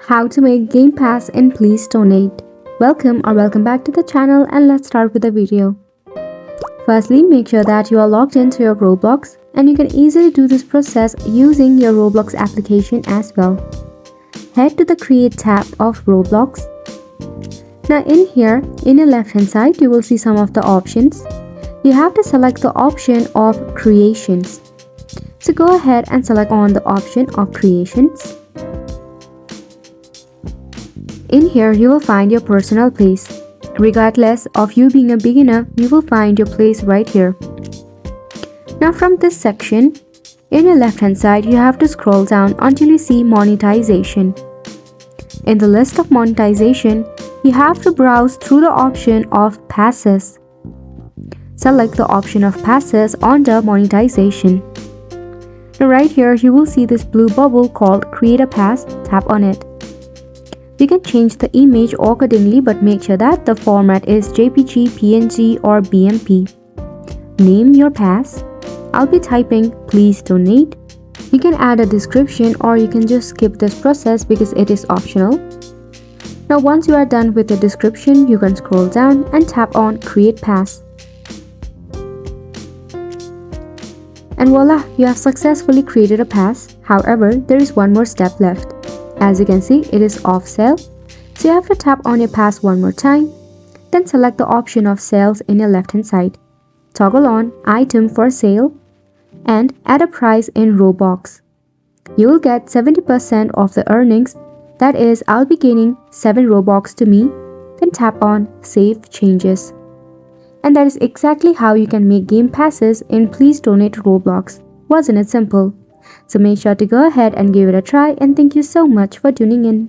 How to make Gamepass in Please Donate. Welcome back to the channel, and let's start with the video. Firstly, make sure that you are logged into your Roblox, and you can easily do this process using your Roblox application as well. Head to the Create tab of Roblox. Now in here, in the left hand side, you will see some of the options. You have to select the option of Creations. So go ahead and select on the option of Creations. In here, you will find your personal place. Regardless of you being a beginner, you will find your place right here. Now from this section, in the left hand side, you have to scroll down until you see monetization. In the list of monetization, you have to browse through the option of passes. Select the option of passes under monetization. Now right here, you will see this blue bubble called Create a Pass. Tap on it. You can change the image accordingly, but make sure that the format is JPG, PNG or BMP. Name your pass. I'll be typing please donate. You can add a description or you can just skip this process because it is optional. Now once you are done with the description, you can scroll down and tap on Create Pass. And voila, you have successfully created a pass. However, there is one more step left. As you can see, it is off sale. So you have to tap on your pass one more time. Then select the option of sales in your left hand side. Toggle on item for sale and add a price in Roblox. You will get 70% of the earnings. That is, I'll be gaining 7 Robux to me. Then tap on save changes. And that is exactly how you can make game passes in Please Donate Roblox. Wasn't it simple? So make sure to go ahead and give it a try, and thank you so much for tuning in.